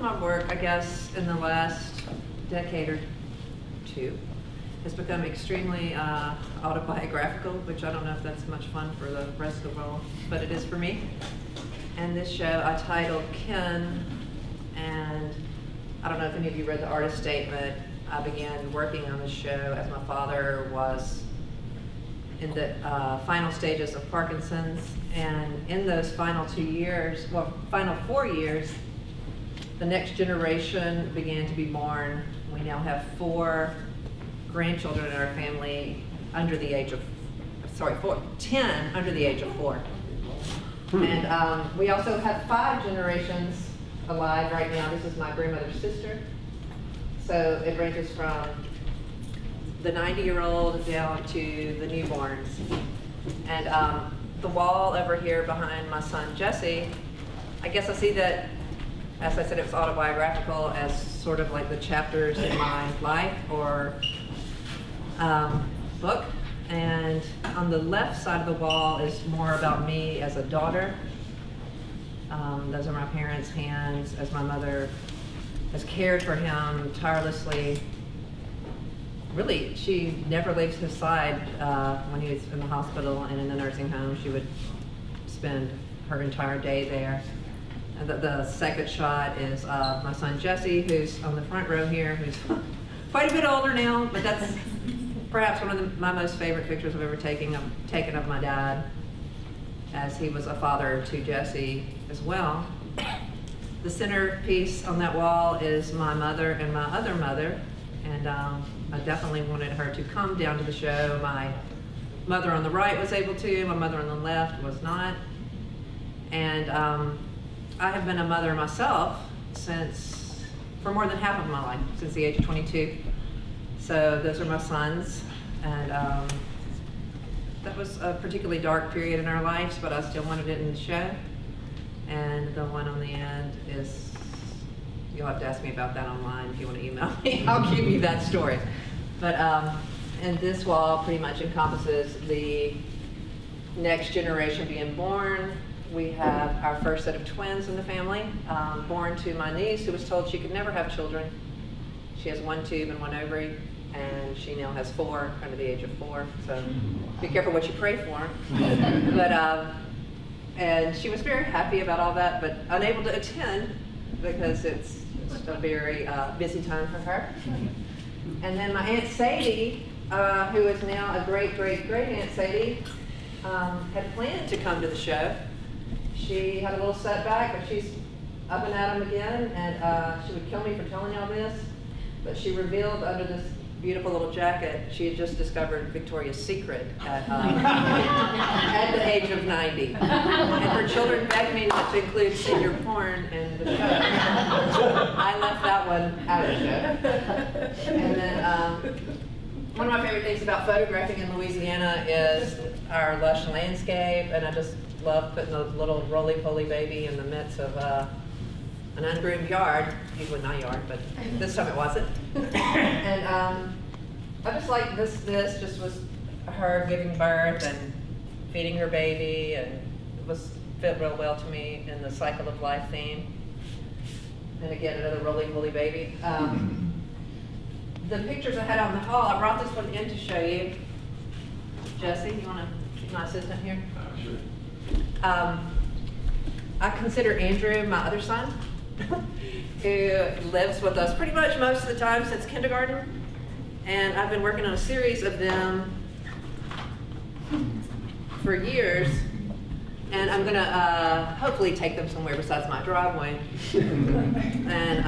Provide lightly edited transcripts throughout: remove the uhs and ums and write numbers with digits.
my work, I guess, in the last decade or two has become extremely autobiographical, which I don't know if that's much fun for the rest of the world, but it is for me. And this show I titled Ken, and I don't know if any of you read the artist statement. I began working on this show as my father was in the final stages of Parkinson's, and in those final 2 years, well, final 4 years, the next generation began to be born. We now have 4 grandchildren in our family under the age of, 10 under the age of 4. And we also have 5 generations alive right now. This is my grandmother's sister. So it ranges from the 90-year-old down to the newborns. And the wall over here behind my son Jesse, I guess I see that, as I said, it was autobiographical, as sort of like the chapters in my life or book. And on the left side of the wall is more about me as a daughter. Those are my parents' hands as my mother has cared for him tirelessly. Really, she never leaves his side when he was in the hospital and in the nursing home. She would spend her entire day there. And the second shot is my son Jesse, who's on the front row here, who's quite a bit older now, but that's perhaps one of my most favorite pictures I've ever taken of my dad, as he was a father to Jesse as well. The centerpiece on that wall is my mother and my other mother, and I definitely wanted her to come down to the show. My mother on the right was able to, my mother on the left was not. And I have been a mother myself for more than half of my life, since the age of 22. So those are my sons, and that was a particularly dark period in our lives, but I still wanted it in the show. And the one on the end is, you'll have to ask me about that online if you want to email me. I'll give you that story. But and this wall pretty much encompasses the next generation being born. We have our first set of twins in the family, born to my niece, who was told she could never have children. She has 1 tube and 1 ovary, and she now has 4 under the age of 4. So be careful what you pray for. But and she was very happy about all that, but unable to attend because it's a very busy time for her. And then my Aunt Sadie, who is now a great-great-great-Aunt Sadie, had planned to come to the show. She had a little setback, but she's up and at 'em again, and she would kill me for telling y'all this, but she revealed under this beautiful little jacket she had just discovered Victoria's Secret at the age of 90. And her children begged me not to include senior porn in the show. I left that one out of the show. And then one of my favorite things about photographing in Louisiana is our lush landscape, and I just love putting a little roly-poly baby in the midst of an ungroomed yard, usually my yard, but this time it wasn't. And I just like this just was her giving birth and feeding her baby, and it fit real well to me in the cycle of life theme. And again, another roly-poly baby. The pictures I had on the wall, I brought this one in to show you. Jesse, you want to keep my assistant here? Sure. I consider Andrew my other son, who lives with us pretty much most of the time since kindergarten. And I've been working on a series of them for years. And I'm going to hopefully take them somewhere besides my driveway. And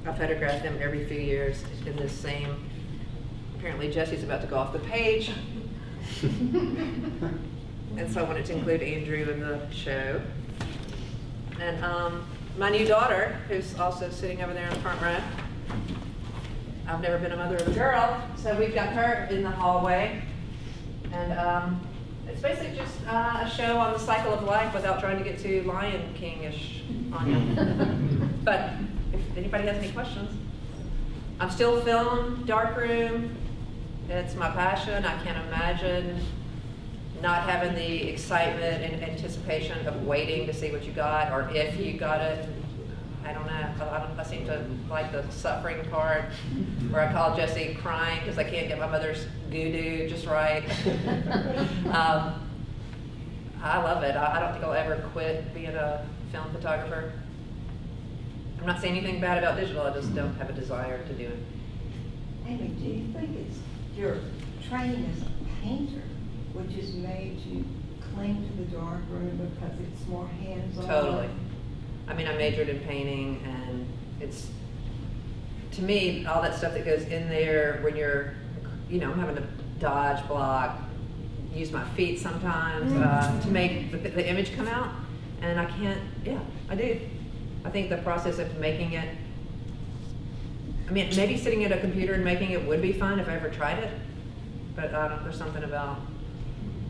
I photograph them every few years in this same, apparently Jesse's about to go off the page. And so I wanted to include Andrew in the show. And my new daughter, who's also sitting over there in the front row. I've never been a mother of a girl, so we've got her in the hallway. And it's basically just a show on the cycle of life without trying to get too Lion King-ish on you. But if anybody has any questions. I'm still film, darkroom. It's my passion. I can't imagine not having the excitement and anticipation of waiting to see what you got or if you got it. I don't know. I seem to like the suffering part, where I call Jesse crying because I can't get my mother's goo-doo just right. I love it. I don't think I'll ever quit being a film photographer. I'm not saying anything bad about digital, I just don't have a desire to do it. Amy, do you think it's your training as a painter, which is made you cling to the dark room because it's more hands-on? Totally. I mean, I majored in painting, and it's, to me, all that stuff that goes in there when you're, you know, I'm having to dodge, block, use my feet sometimes to make the image come out, and I can't, yeah, I do. I think the process of making it, I mean, maybe sitting at a computer and making it would be fun if I ever tried it, but there's something about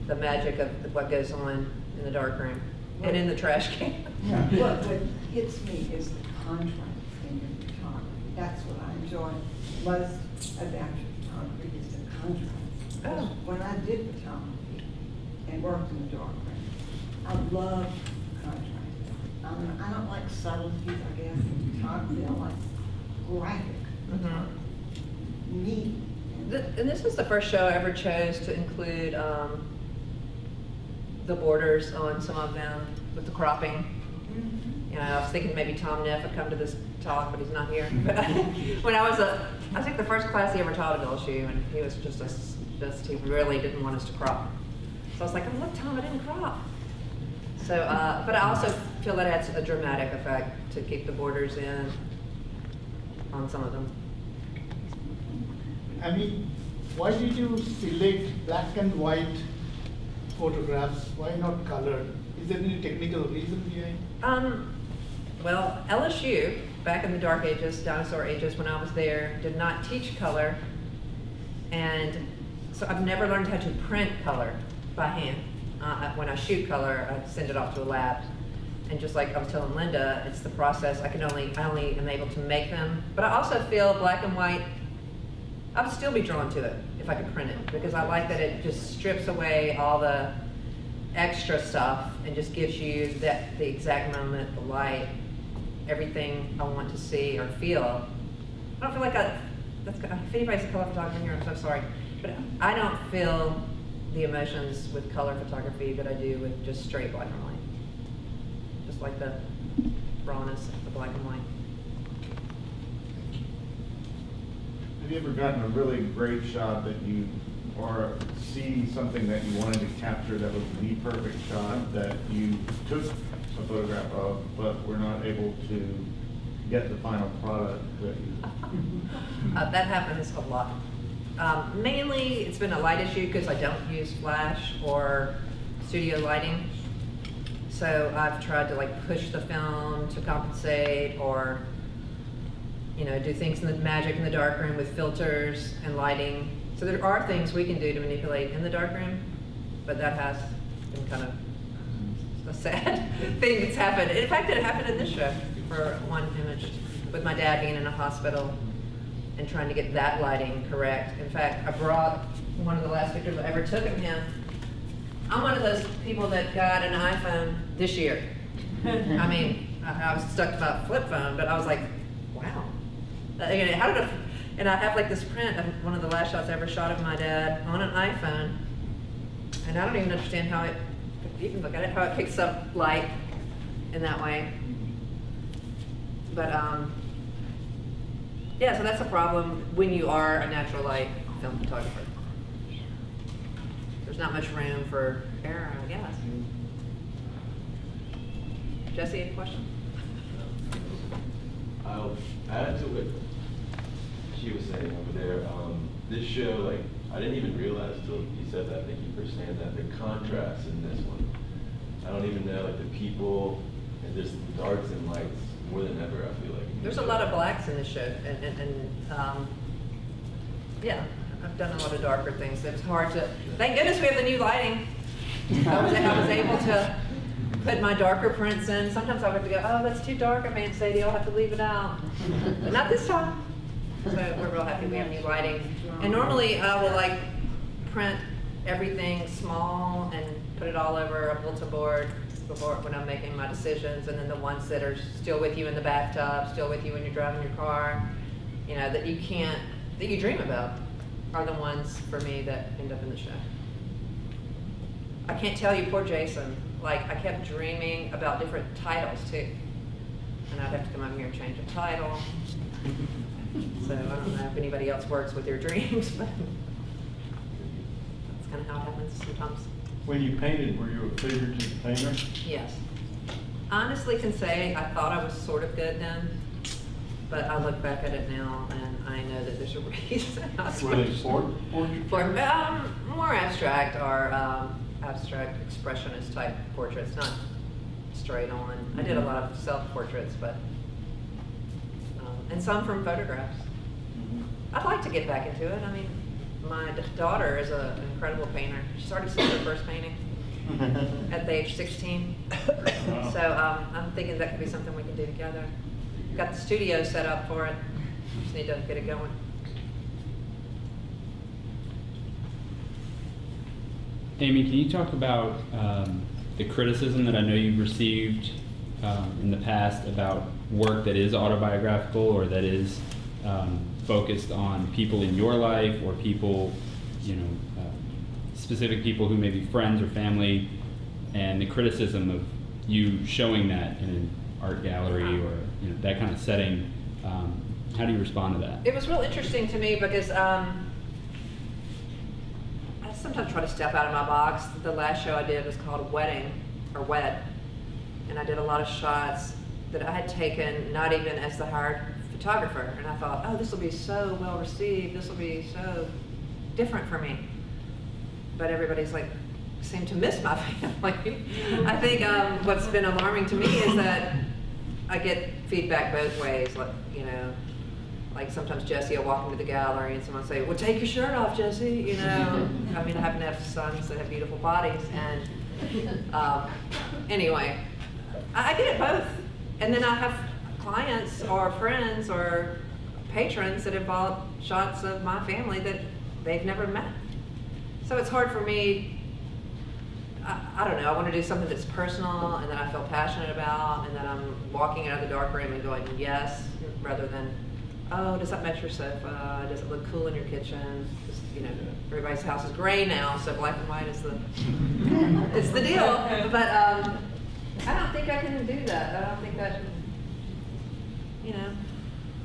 the magic of what goes on in the dark room and in the trash can. Yeah. What hits me is the contrast in your photography. That's what I enjoy most about your photography is the contrast. Oh. When I did photography and worked in the dark room, I love contrast. I don't like subtleties, I guess, in photography. I like graphic photography. Neat. And this is the first show I ever chose to include the borders on some of them with the cropping. You know, I was thinking maybe Tom Neff would come to this talk, but he's not here. But when I think the first class he ever taught at LSU, and he was he really didn't want us to crop. So I was like, oh look, Tom, I didn't crop. So, but I also feel that adds a dramatic effect to keep the borders in on some of them. I mean, why did you select black and white photographs? Why not colored? Is there any technical reason behind? Well, LSU, back in the dark ages, dinosaur ages, when I was there, did not teach color. And so I've never learned how to print color by hand. When I shoot color, I send it off to a lab. And just like I was telling Linda, it's the process. I only am able to make them. But I also feel black and white, I would still be drawn to it if I could print it, because I like that it just strips away all the extra stuff and just gives you the exact moment, the light, everything I want to see or feel. I don't feel like if anybody's a color photographer here, I'm so sorry, but I don't feel the emotions with color photography that I do with just straight black and white. Just like the rawness of the black and white. Have you ever gotten a really great shot that you, or see something that you wanted to capture that was the perfect shot that you took a photograph of, but were not able to get the final product that you... That happens a lot. Mainly, it's been a light issue because I don't use flash or studio lighting. So I've tried to like push the film to compensate, or you know, do things in the magic in the darkroom with filters and lighting. So there are things we can do to manipulate in the darkroom, but that has been kind of a sad thing that's happened. In fact, it happened in this show for one image with my dad being in a hospital and trying to get that lighting correct. In fact, I brought one of the last pictures I ever took of him. I'm one of those people that got an iPhone this year. I mean, I was stuck to my flip phone, but I was like, wow. How did and I have like this print of one of the last shots I ever shot of my dad on an iPhone, and I don't even understand how it, you can look at it, how it picks up light in that way. But yeah, so that's a problem when you are a natural light film photographer. There's not much room for error, I guess. Jesse, any questions? I'll add to what she was saying over there. This show, like, I didn't even realize till you said that. Thank you for saying that. The contrast in this one, I don't even know, like the people and just the darks and lights more than ever. I feel like there's a lot of blacks in this show, and yeah, I've done a lot of darker things. It's hard to. Thank goodness we have the new lighting. I was able to put my darker prints in. Sometimes I would have to go, oh, that's too dark. I may say, I'll have to leave it out, but not this time. So we're real happy we have new lighting. And normally I will like print everything small and put it all over a bulletin board before, when I'm making my decisions, and then the ones that are still with you in the bathtub, still with you when you're driving your car, you know, that you can't, that you dream about, are the ones for me that end up in the show. I can't tell you, poor Jason, like, I kept dreaming about different titles too. And I'd have to come over here and change a title. So I don't know if anybody else works with their dreams, but that's kind of how it happens sometimes. When you painted, were you a figurative painter? Yes. Honestly can say I thought I was sort of good then, but I look back at it now and I know that there's a reason. Were they portraits? For more abstract or abstract expressionist type portraits, not straight on. I did a lot of self-portraits, but and some from photographs. I'd like to get back into it. I mean, my daughter is an incredible painter. She's already seen her first painting at the age 16. Wow. So I'm thinking that could be something we can do together. Got the studio set up for it. Just need to get it going. Amy, can you talk about the criticism that I know you've received in the past about work that is autobiographical or that is focused on people in your life or people, you know, specific people who may be friends or family, and the criticism of you showing that in an art gallery or, you know, that kind of setting? How do you respond to that? It was real interesting to me because I sometimes try to step out of my box. The last show I did was called Wedding, or Wed, and I did a lot of shots that I had taken not even as the hired photographer, and I thought, oh, this will be so well received, this will be so different for me. But everybody's like, seemed to miss my family. I think what's been alarming to me is that I get feedback both ways, like, you know, like sometimes Jesse will walk into the gallery and someone will say, well, take your shirt off, Jesse, you know. I mean, I happen to have sons that have beautiful bodies, and anyway, I get it both. And then I have clients or friends or patrons that have bought shots of my family that they've never met. So it's hard for me, I don't know, I want to do something that's personal and that I feel passionate about and that I'm walking out of the darkroom and going, yes, rather than, oh, does that match your sofa? Does it look cool in your kitchen? Just, you know, everybody's house is gray now, so black and white is the, it's the deal. But I don't think I can do that. I don't think that, you know,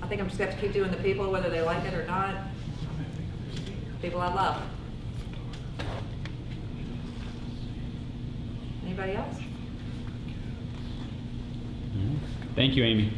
I think I'm just going to have to keep doing the people, whether they like it or not. People I love. Anybody else? Thank you, Amy.